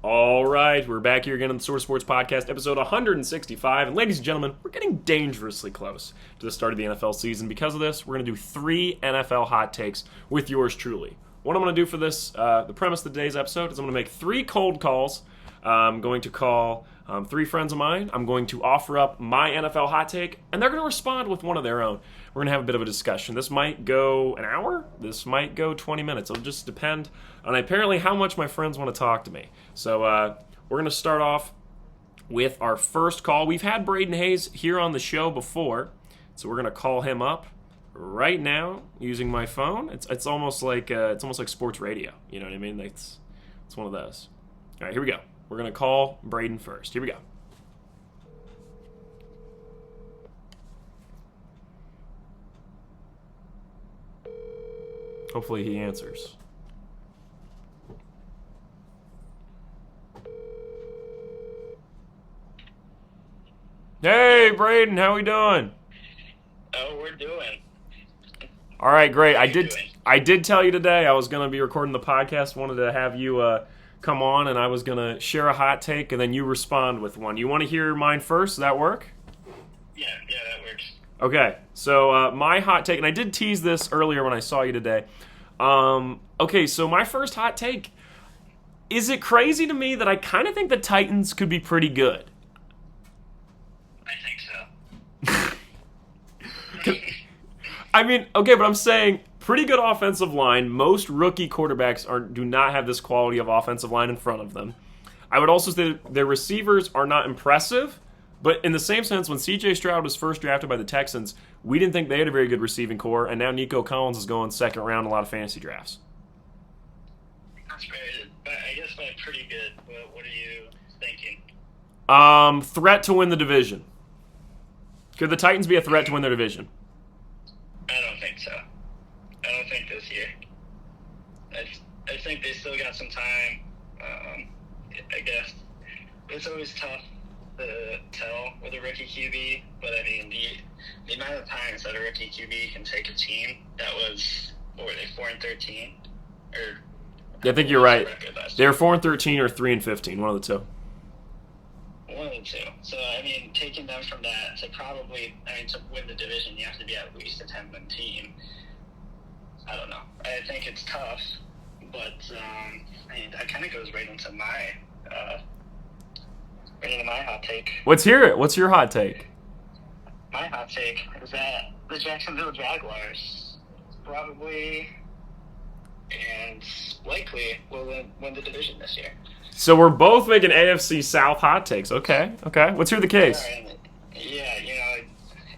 All right, we're back here again on the Source Sports Podcast, episode 165. And ladies and gentlemen, we're getting dangerously close to the start of the NFL season. Because of this, we're going to do 3 NFL hot takes with yours truly. What I'm going to do for this, the premise of today's episode is I'm going to make 3 cold calls. I'm going to call 3 friends of mine. I'm going to offer up my NFL hot take, and they're going to respond with one of their own. We're going to have a bit of a discussion. This might go an hour. This might go 20 minutes. It'll just depend on apparently how much my friends want to talk to me. So we're going to start off with our first call. We've had Braden Hayes here on the show before, so we're going to call him up right now using my phone. It's almost like sports radio. You know what I mean? It's one of those. All right, here we go. We're going to call Braden first. Here we go. Hopefully he answers. Hey, Braden, how we doing? Oh, we're doing. All right, great. How you doing? I did tell you today I was going to be recording the podcast. Wanted to have you come on, and I was going to share a hot take, and then you respond with one. You want to hear mine first? Does that work? Yeah, that works. Okay, so my hot take, and I did tease this earlier when I saw you today. Okay, so my first hot take, is it crazy to me that I kind of think the Titans could be pretty good? I think so. I mean, okay, but I'm saying pretty good offensive line. Most rookie quarterbacks do not have this quality of offensive line in front of them. I would also say their receivers are not impressive, but in the same sense, when C.J. Stroud was first drafted by the Texans, we didn't think they had a very good receiving core, and now Nico Collins is going second round in a lot of fantasy drafts. That's great. But I guess by pretty good, what are you thinking? Threat to win the division. Could the Titans be a threat to win their division? I don't think so. I don't think this year. I think they still got some time. I guess it's always tough to tell with a rookie QB, but I mean the amount of times that a rookie QB can take a team that was, what were they, 4-13, or I think you're right. They're 4-13 or 3-15, one of the two. One of the two. So, I mean, taking them from that to to win the division, you have to be at least a 10-win team. I don't know. I think it's tough, but that kind of goes right into my hot take. Let's hear it. What's your hot take? My hot take is that the Jacksonville Jaguars probably and likely will win the division this year. So we're both making AFC South hot takes. Okay. Let's hear the case. Yeah,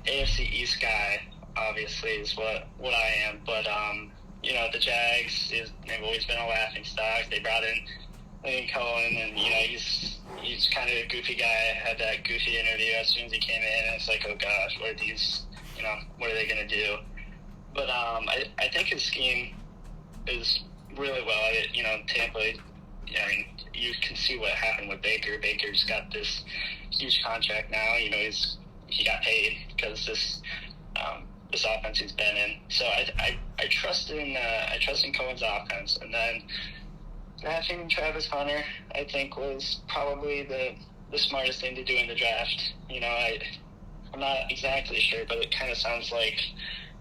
AFC East guy obviously is what I am, but the Jags they've always been a laughing stock. They brought in Lincoln Cohen, and he's kind of a goofy guy. Had that goofy interview as soon as he came in, and it's like, oh gosh, what are they gonna do? But I think his scheme is really well. Tampa. You can see what happened with Baker. Baker's got this huge contract now. He got paid because this offense he's been in. So I trust in Cohen's offense. And then drafting Travis Hunter, I think, was probably the smartest thing to do in the draft. I'm not exactly sure, but it kind of sounds like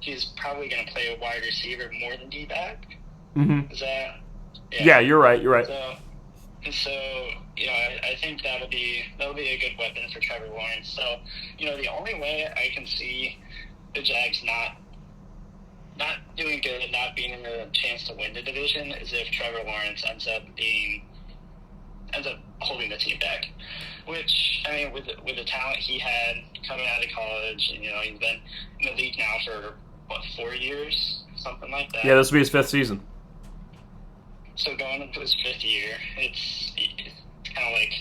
he's probably going to play a wide receiver more than D-back. Mm-hmm. Is that? Yeah, you're right. So I think that'll be a good weapon for Trevor Lawrence. So, the only way I can see the Jags not doing good and not being in a chance to win the division is if Trevor Lawrence ends up holding the team back. Which, with the talent he had coming out of college, and he's been in the league now for 4 years, something like that. Yeah, this will be his 5th season. So going into his 5th year, it's kind of like,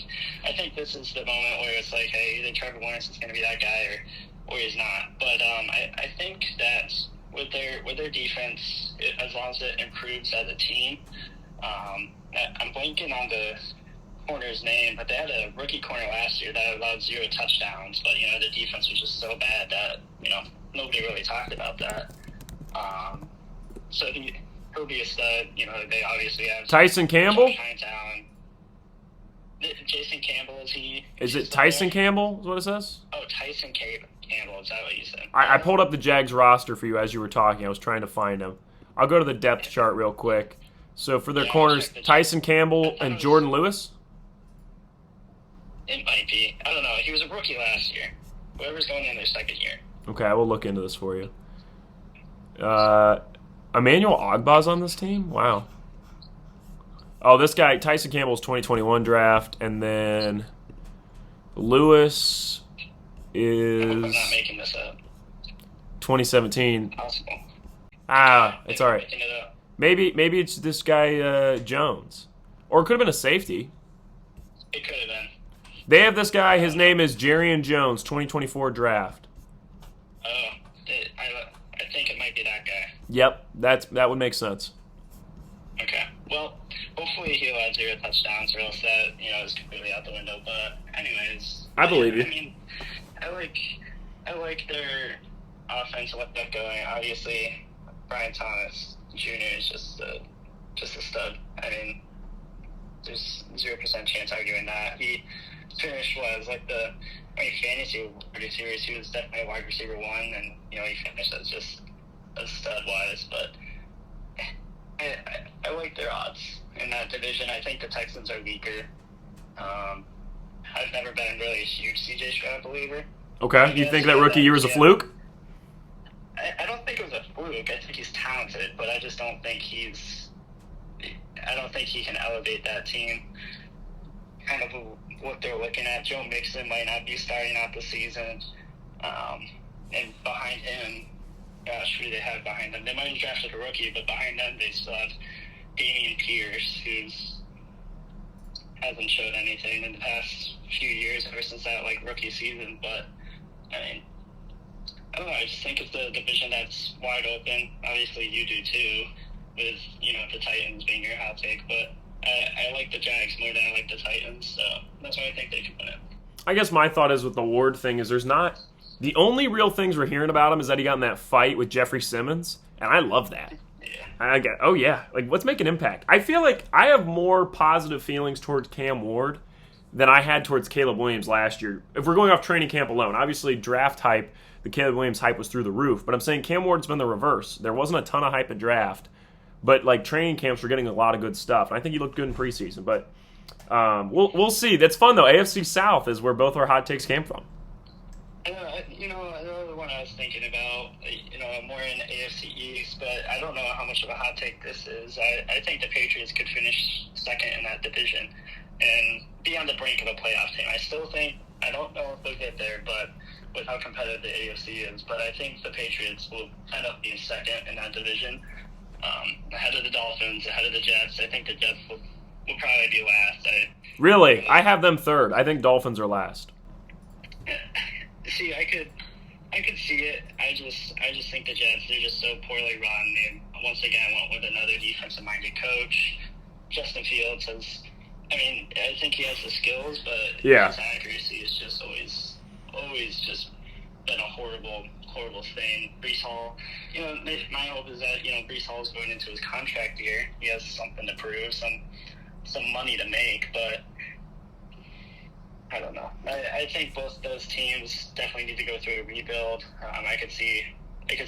I think this is the moment where it's like, hey, either Trevor Lawrence is going to be that guy or he's not. But I think that with their defense, as long as it improves as a team, I'm blanking on the corner's name, but they had a rookie corner last year that allowed 0 touchdowns. But the defense was just so bad that nobody really talked about that. So he'll be a stud. They obviously have Tyson Campbell. Jason Campbell, is he? Is it Tyson Campbell is what it says? Oh, Tyson Campbell, is that what you said? I pulled up the Jags roster for you as you were talking. I was trying to find him. I'll go to the depth chart real quick. So for their corners, Tyson Campbell and Jordan Lewis? It might be. I don't know. He was a rookie last year. Whoever's going in their second year. Okay, I will look into this for you. Emmanuel Ogbah's on this team? Wow. Oh, this guy, Tyson Campbell's 2021 draft, and then Lewis is... I'm not making this up. 2017. Possible. It's all right. Maybe it's this guy Jones, or it could have been a safety. It could have been. They have this guy. His name is Jerrion Jones, 2024 draft. Oh, I think it might be that guy. Yep, that would make sense. Okay. Well, hopefully he'll have 0 touchdowns, or else that is completely out the window. But anyways, I believe you. I mean, I like their offense and what they're going. Obviously, Brian Thomas Jr. is just a stud. I mean, there's 0% chance arguing that. He finished fantasy wide receivers, he was definitely a wide receiver 1, and he finished as just a stud wise. But I like their odds in that division. I think the Texans are weaker. I've never been really a huge CJ Stroud believer. Okay, you think that rookie year was a fluke? I don't think it was a fluke. I think he's talented, but I just don't think he can elevate that team. Kind of what they're looking at. Joe Mixon might not be starting out the season. And behind him, gosh, who do they have behind them? They might have drafted a rookie, but behind them they still have Dameon Pierce, who hasn't showed anything in the past few years ever since that rookie season. But I mean, I don't know. I just think it's a division that's wide open. Obviously, you do too, with the Titans being your hot take. But I like the Jags more than I like the Titans, so that's why I think they can win it. I guess my thought is with the Ward thing is there's not the only real things we're hearing about him is that he got in that fight with Jeffrey Simmons, and I love that. Yeah. Let's make an impact. I feel like I have more positive feelings towards Cam Ward than I had towards Caleb Williams last year. If we're going off training camp alone, obviously draft hype, the Caleb Williams hype was through the roof, but I'm saying Cam Ward's been the reverse. There wasn't a ton of hype at draft, but training camps were getting a lot of good stuff. And I think he looked good in preseason, but we'll see. That's fun though. AFC South is where both our hot takes came from. Another one I was thinking about, more in AFC East, but I don't know how much of a hot take this is. I think the Patriots could finish second in that division and be on the brink of a playoff team. I don't know if they'll get there, but with how competitive the AFC is, but I think the Patriots will end up being second in that division, ahead of the Dolphins, ahead of the Jets. I think the Jets will probably be last. Really? I have them third. I think Dolphins are last. See, I could see it. I just think the Jets, they're just so poorly run. They once again went with another defensive-minded coach. Justin Fields I think he has the skills, but his accuracy is just always just been a horrible thing. Breece Hall, my hope is that Breece Hall is going into his contract year. He has something to prove, some money to make, but I don't know. I think both those teams definitely need to go through a rebuild. I could see Mike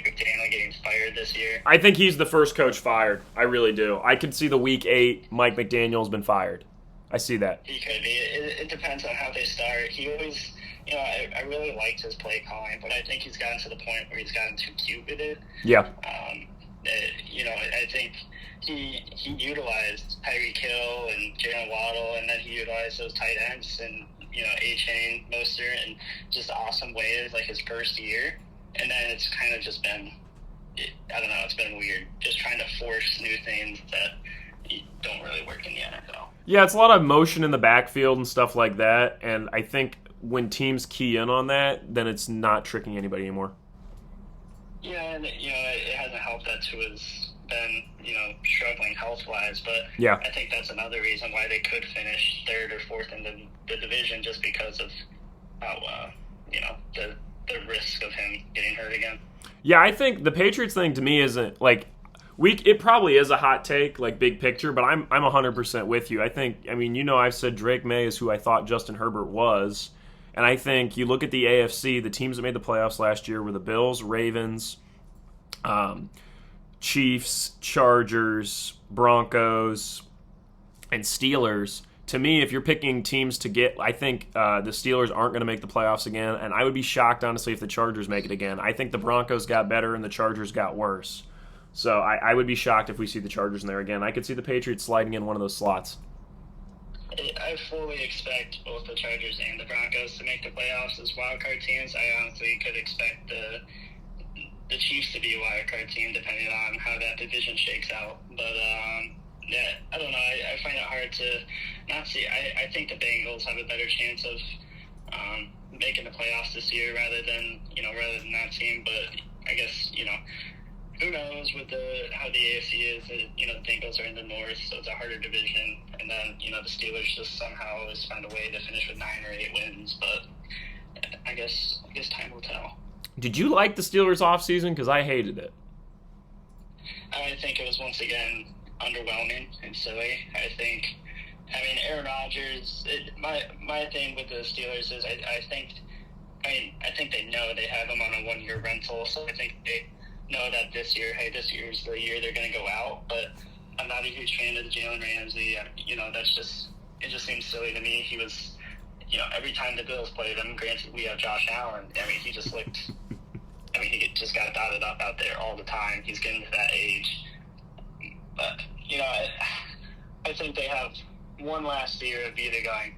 McDaniel getting fired this year. I think he's the first coach fired. I really do. I could see the Week 8 Mike McDaniel's been fired. I see that. He could be. It depends on how they start. He always, I really liked his play calling, but I think he's gotten to the point where he's gotten too cute with it. Yeah. I think he utilized Tyreek Hill and Jalen Waddle, and then he utilized those tight ends and A-Chain, Mostert, in just awesome ways his first year. And then it's kind of just been, I don't know, it's been weird. Just trying to force new things that don't really work in the NFL. Yeah, it's a lot of motion in the backfield and stuff like that. And I think when teams key in on that, then it's not tricking anybody anymore. Yeah, and it hasn't helped that Tua has been, struggling health-wise. But yeah. I think that's another reason why they could finish third or fourth in the division, just because of how, the risk of him getting hurt again. Yeah, I think the Patriots thing to me isn't It probably is a hot take, like big picture, but I'm 100% with you. I've said Drake May is who I thought Justin Herbert was, and I think you look at the AFC, the teams that made the playoffs last year were the Bills, Ravens, Chiefs, Chargers, Broncos, and Steelers. To me, if you're picking teams to get, I think the Steelers aren't going to make the playoffs again, and I would be shocked, honestly, if the Chargers make it again. I think the Broncos got better and the Chargers got worse. So I would be shocked if we see the Chargers in there again. I could see the Patriots sliding in one of those slots. I fully expect both the Chargers and the Broncos to make the playoffs as wildcard teams. I honestly could expect the Chiefs to be a wildcard team, depending on how that division shakes out. But yeah, I don't know. I find it hard to not see. I think the Bengals have a better chance of making the playoffs this year rather than that team. But I guess who knows with how the AFC is? The Bengals are in the North, so it's a harder division. And then the Steelers just somehow always find a way to finish with 9 or 8 wins. But I guess time will tell. Did you like the Steelers offseason? Because I hated it. I think it was once again underwhelming and silly. Aaron Rodgers. My thing with the Steelers is I think they know they have him on a 1-year rental, so I think they know that this year's the year they're going to go out. But I'm not a huge fan of the Jalen Ramsey. It just seems silly to me. He was, every time the Bills played him, granted we have Josh Allen. He just looked. He just got dotted up out there all the time. He's getting to that age. But, I think they have one last year of either going,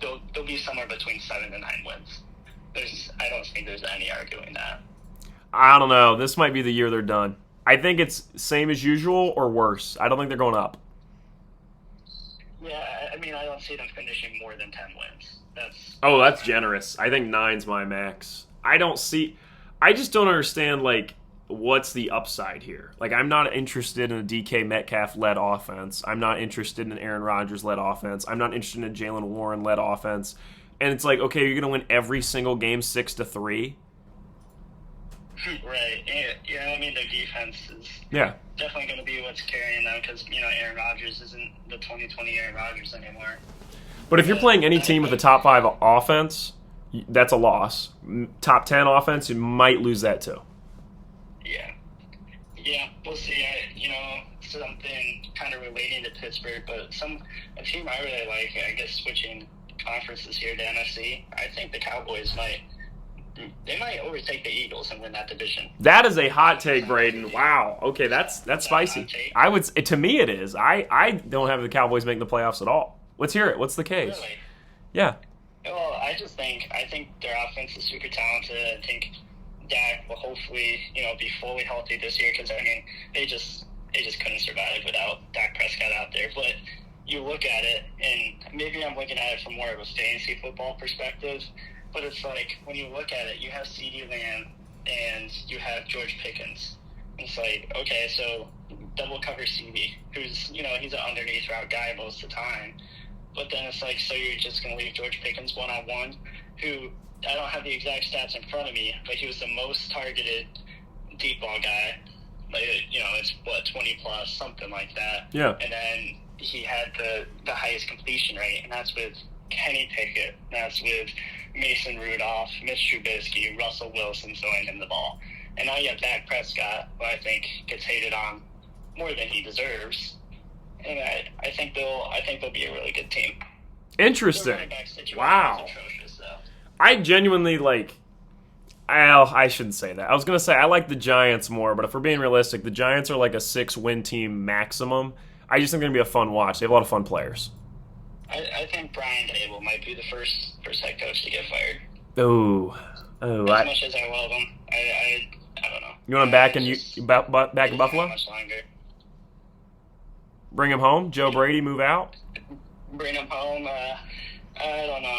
they'll be somewhere between 7 and 9 wins. I don't think there's any arguing that. I don't know. This might be the year they're done. I think it's same as usual or worse. I don't think they're going up. Yeah, I don't see them finishing more than 10 wins. That's generous. I think 9's my max. I just don't understand, what's the upside here? I'm not interested in a DK Metcalf-led offense. I'm not interested in an Aaron Rodgers-led offense. I'm not interested in a Jalen Warren-led offense. And it's okay, you're going to win every single game 6-3. Right. Yeah, their defense is definitely going to be what's carrying them because, Aaron Rodgers isn't the 2020 Aaron Rodgers anymore. But if you're playing any team with a top 5 offense, that's a loss. Top 10 offense, you might lose that too. Yeah, we'll see. Something kind of relating to Pittsburgh, but a team I really like, I guess, switching conferences here to NFC, I think the Cowboys might overtake the Eagles and win that division. That is a hot take, Braden. Wow. Okay, that's spicy. To me it is. I don't have the Cowboys making the playoffs at all. Let's hear it. What's the case? Really? Yeah. Well, I think their offense is super talented. I think Dak will hopefully, be fully healthy this year because they just couldn't survive without Dak Prescott out there. But you look at it, and maybe I'm looking at it from more of a fantasy football perspective. But it's when you look at it, you have CeeDee Lamb and you have George Pickens. It's okay, so double cover CeeDee, who's, he's an underneath route guy most of the time. But then it's so you're just going to leave George Pickens one-on-one, who I don't have the exact stats in front of me, but he was the most targeted deep ball guy. It's 20+, something like that. Yeah. And then he had the highest completion rate, and that's with Kenny Pickett. That's with Mason Rudolph, Mitch Trubisky, Russell Wilson throwing him the ball. And now you have Dak Prescott, who I think gets hated on more than he deserves. And I think they'll be a really good team. Interesting. Wow. Atrocious, though. I genuinely I shouldn't say that. I was going to say I like the Giants more, but if we're being realistic, the Giants are a 6-win team maximum. I just think they're going to be a fun watch. They have a lot of fun players. I think Brian Dable might be the first head coach to get fired. As much as I love him, I don't know. You want him back in Buffalo? Much longer. Bring him home? Joe Brady move out? Bring him home. I don't know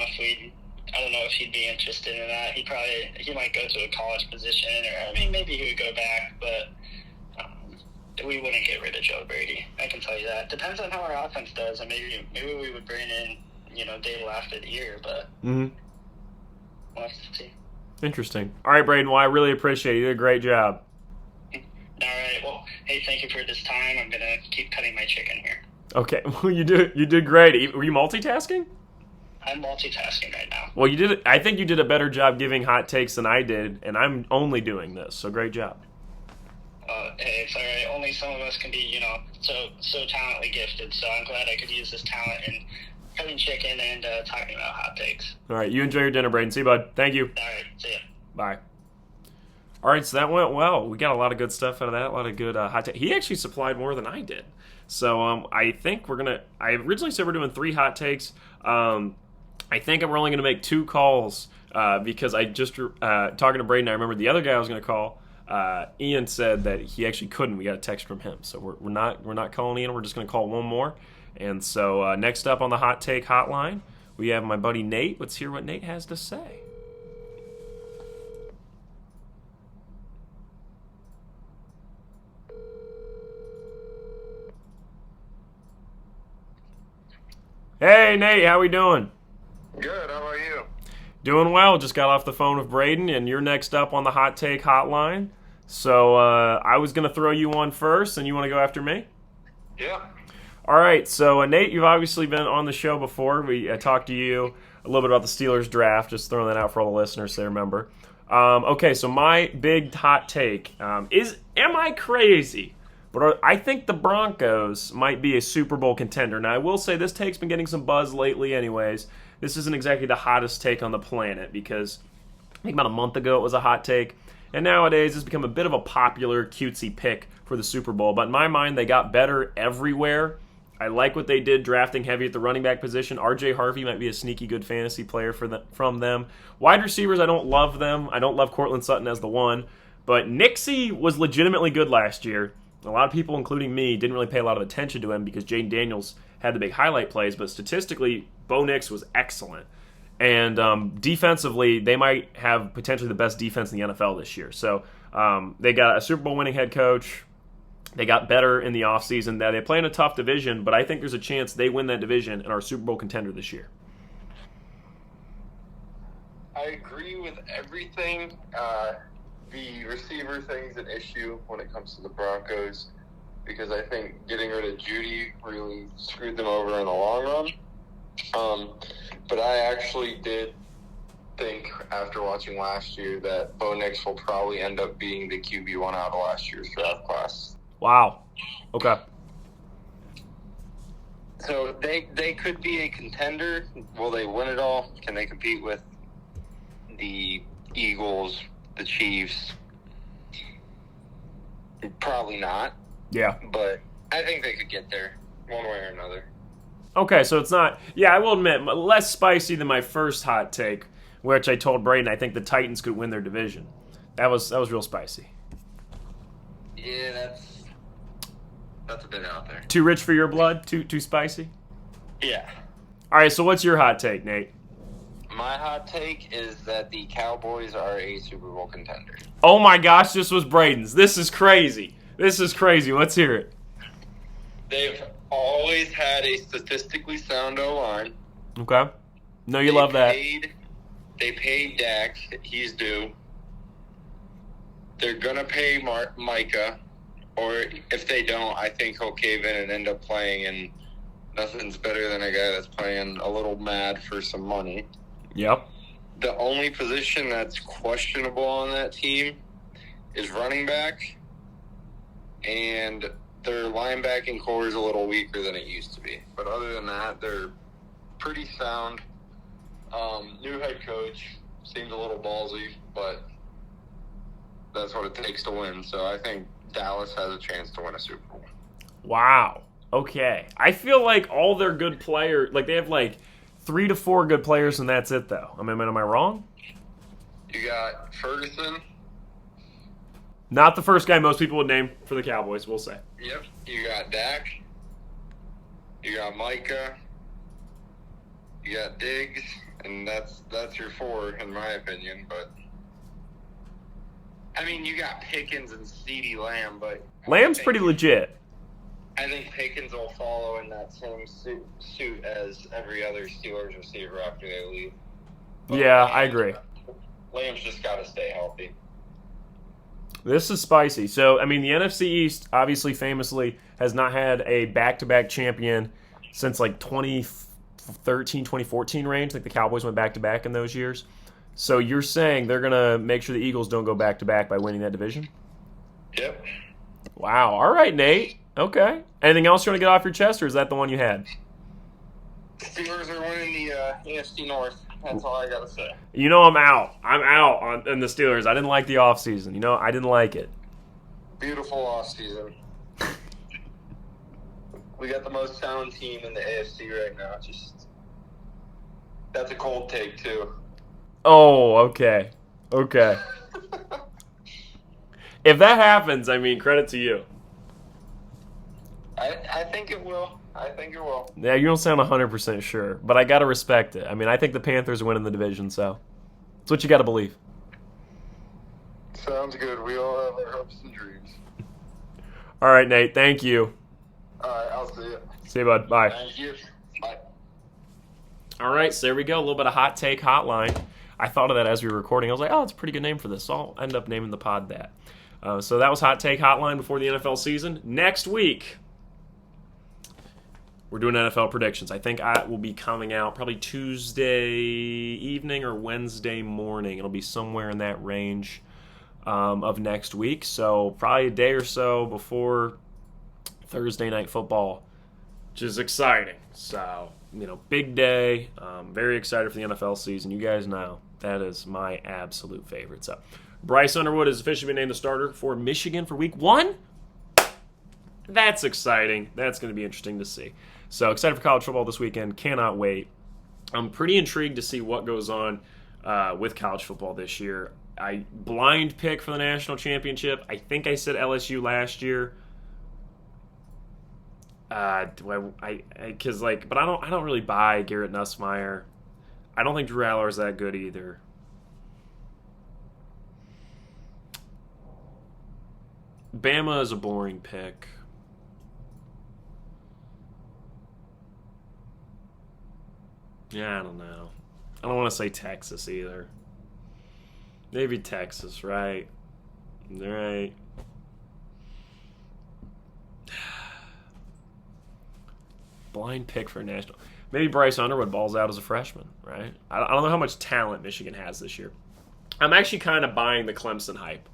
if he'd be interested in that. He might go to a college position, or maybe he would go back, but we wouldn't get rid of Joe Brady. I can tell you that. Depends on how our offense does, and maybe we would bring in Dable after the year, but we'll have to see. Interesting. All right, Braden. Well, I really appreciate it. You did a great job. All right. Well, hey, thank you for this time. I'm gonna keep cutting my chicken here. Okay, well, you did great. Were you multitasking? I'm multitasking right now. Well, you did. I think you did a better job giving hot takes than I did, and I'm only doing this. So great job. Hey, it's all right. Only some of us can be, so talently gifted. So I'm glad I could use this talent in cutting chicken and talking about hot takes. All right, you enjoy your dinner, Braden. See you, bud. Thank you. All right. See ya. Bye. All right, so that went well. We got a lot of good stuff out of that. A lot of good hot takes. He actually supplied more than I did. So I think we're gonna. I originally said we're doing 3 hot takes. I think we're only going to make 2 calls because I just talking to Braden. I remember the other guy I was going to call. Ian said that he actually couldn't. We got a text from him, so we're not calling Ian. We're just going to call one more. And so next up on the hot take hotline, we have my buddy Nate. Let's hear what Nate has to say. Hey Nate, how we doing? Good. How about you? Doing well. Just got off the phone with Braden, and you're next up on the hot take hotline. So I was going to throw you on first, and you want to go after me? Yeah. All right. So Nate, you've obviously been on the show before. We talked to you a little bit about the Steelers draft. Just throwing that out for all the listeners, so they remember. Okay. So my big hot take is: am I crazy? But I think the Broncos might be a Super Bowl contender. Now, I will say this take's been getting some buzz lately anyways. This isn't exactly the hottest take on the planet because I think about a month ago it was a hot take. And nowadays it's become a bit of a popular, cutesy pick for the Super Bowl. But in my mind, they got better everywhere. I like what they did drafting heavy at the running back position. R.J. Harvey might be a sneaky good fantasy player from them. Wide receivers, I don't love them. I don't love Cortland Sutton as the one. But Nixie was legitimately good last year. A lot of people, including me, didn't really pay a lot of attention to him because Jaden Daniels had the big highlight plays, but statistically, Bo Nix was excellent. And defensively, they might have potentially the best defense in the NFL this year. So they got a Super Bowl winning head coach. They got better in the offseason. They play in a tough division, but I think there's a chance they win that division and are a Super Bowl contender this year. I agree with everything. The receiver thing's an issue when it comes to the Broncos because I think getting rid of Judy really screwed them over in the long run. But I actually did think after watching last year that Bo Nix will probably end up being the QB1 out of last year's draft class. Wow. Okay. So they could be a contender. Will they win it all? Can they compete with the Eagles, the Chiefs? Probably not. Yeah. But I think they could get there one way or another. Okay, so it's not... Yeah, I will admit, less spicy than my first hot take, which I told Braden I think the Titans could win their division. That was real spicy. Yeah, that's a bit out there. Too rich for your blood? Too spicy? Yeah. All right, so what's your hot take, Nate? My hot take is that the Cowboys are a Super Bowl contender. Oh my gosh, this was Braden's. This is crazy. Let's hear it. They've always had a statistically sound O-line. Okay. No, you love that. They paid Dak. He's due. They're going to pay Micah. Or if they don't, I think he'll cave in and end up playing. And nothing's better than a guy that's playing a little mad for some money. Yep. The only position that's questionable on that team is running back. And their linebacking core is a little weaker than it used to be. But other than that, they're pretty sound. New head coach seems a little ballsy, but that's what it takes to win. So I think Dallas has a chance to win a Super Bowl. Wow. Okay. I feel like all their good players, like they have like 3 to 4 good players, and that's it, though. Am I wrong? You got Ferguson. Not the first guy most people would name for the Cowboys, we'll say. Yep. You got Dak. You got Micah. You got Diggs, and that's your 4 in my opinion. But I mean, you got Pickens and CeeDee Lamb, but Lamb's pretty legit. I think Pickens will follow in that same suit as every other Steelers receiver after they leave. But yeah, I agree. Lamb's just got to stay healthy. This is spicy. So, I mean, the NFC East, obviously, famously, has not had a back-to-back champion since, like, 2013, 2014 range. Like, the Cowboys went back-to-back in those years. So you're saying they're going to make sure the Eagles don't go back-to-back by winning that division? Yep. Wow. All right, Nate. Okay. Anything else you want to get off your chest, or is that the one you had? Steelers are winning the NFC North. That's all I got to say. You know I'm out. I'm out on the Steelers. I didn't like the offseason. I didn't like it. Beautiful offseason. We got the most talented team in the AFC right now. That's a cold take, too. Oh, okay. Okay. If that happens, I mean, credit to you. I think it will. I think it will. Yeah, you don't sound 100% sure, but I got to respect it. I mean, I think the Panthers are winning the division, so it's what you got to believe. Sounds good. We all have our hopes and dreams. All right, Nate, thank you. All right, I'll see you. See you, bud. Bye. Thank you. Bye. All right, so there we go. A little bit of hot take hotline. I thought of that as we were recording. I was like, oh, it's a pretty good name for this. So I'll end up naming the pod that. So that was Hot Take Hotline before the NFL season. Next week, we're doing NFL predictions. I think I will be coming out probably Tuesday evening or Wednesday morning. It'll be somewhere in that range of next week. So probably a day or so before Thursday Night Football, which is exciting. So, big day. Very excited for the NFL season. You guys know that is my absolute favorite. So, Bryce Underwood has officially been named the starter for Michigan for Week 1. That's exciting. That's going to be interesting to see. So excited for college football this weekend. Cannot wait. I'm pretty intrigued to see what goes on with college football this year. I blind pick for the national championship. I think I said LSU last year. But I don't really buy Garrett Nussmeier. I don't think Drew Aller is that good either. Bama is a boring pick. Yeah, I don't know. I don't want to say Texas either. Maybe Texas, right? Right. Blind pick for a national. Maybe Bryce Underwood balls out as a freshman, right? I don't know how much talent Michigan has this year. I'm actually kind of buying the Clemson hype.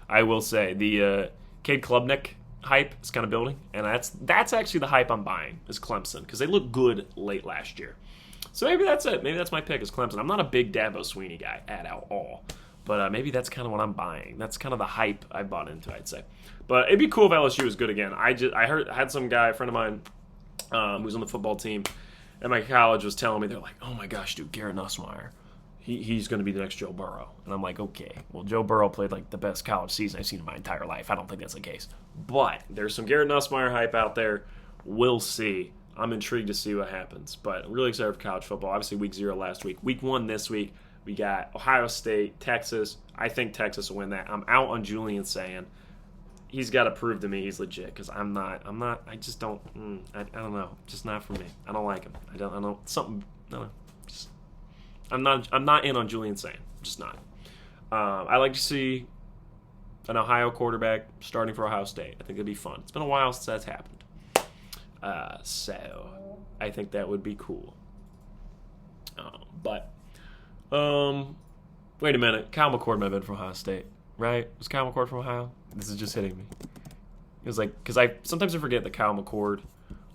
I will say the Cade Klubnik hype is kind of building, and that's actually the hype I'm buying is Clemson because they looked good late last year. So maybe that's it. Maybe that's my pick is Clemson. I'm not a big Dabo Sweeney guy at all, but maybe that's kind of what I'm buying. That's kind of the hype I bought into, I'd say. But it'd be cool if LSU was good again. I had some guy, a friend of mine, who's on the football team at my college was telling me, they're like, oh my gosh, dude, Garrett Nussmeier, he's going to be the next Joe Burrow. And I'm like, okay, well, Joe Burrow played like the best college season I've seen in my entire life. I don't think that's the case. But there's some Garrett Nussmeier hype out there. We'll see. I'm intrigued to see what happens. But I'm really excited for college football. Obviously, week 0 last week. Week 1 this week, we got Ohio State, Texas. I think Texas will win that. I'm out on Julian saying he's got to prove to me he's legit because I just don't, I don't know. Just not for me. I don't like him. I don't know. I'm not in on Julian saying. Just not. I like to see an Ohio quarterback starting for Ohio State. I think it'd be fun. It's been a while since that's happened. So I think that would be cool. Wait a minute. Kyle McCord might have been from Ohio State, right? Was Kyle McCord from Ohio? This is just hitting me. It was like, because sometimes I forget that Kyle McCord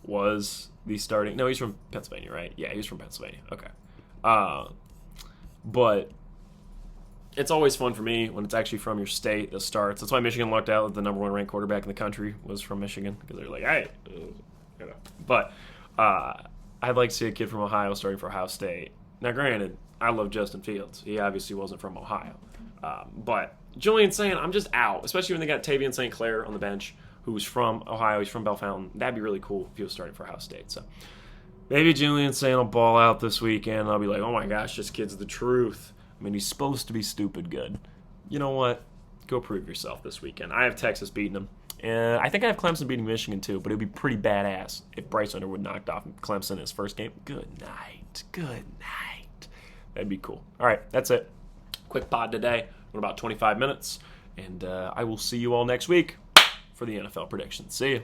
was the starting. No, he's from Pennsylvania, right? Yeah, he's from Pennsylvania. Okay. But it's always fun for me when it's actually from your state that starts. That's why Michigan lucked out that the number 1 ranked quarterback in the country was from Michigan because they're like, hey, But I'd like to see a kid from Ohio starting for Ohio State. Now, granted, I love Justin Fields. He obviously wasn't from Ohio. But Julian saying, I'm just out, especially when they got Tavian St. Clair on the bench, who's from Ohio. He's from Bellefontaine. That'd be really cool if he was starting for Ohio State. So maybe Julian saying will ball out this weekend. I'll be like, oh my gosh, this kid's the truth. I mean, he's supposed to be stupid good. You know what? Go prove yourself this weekend. I have Texas beating them. And I think I have Clemson beating Michigan too, but it would be pretty badass if Bryce Underwood knocked off Clemson in his first game. Good night. Good night. That'd be cool. All right, that's it. Quick pod today. We're about 25 minutes. And I will see you all next week for the NFL predictions. See you.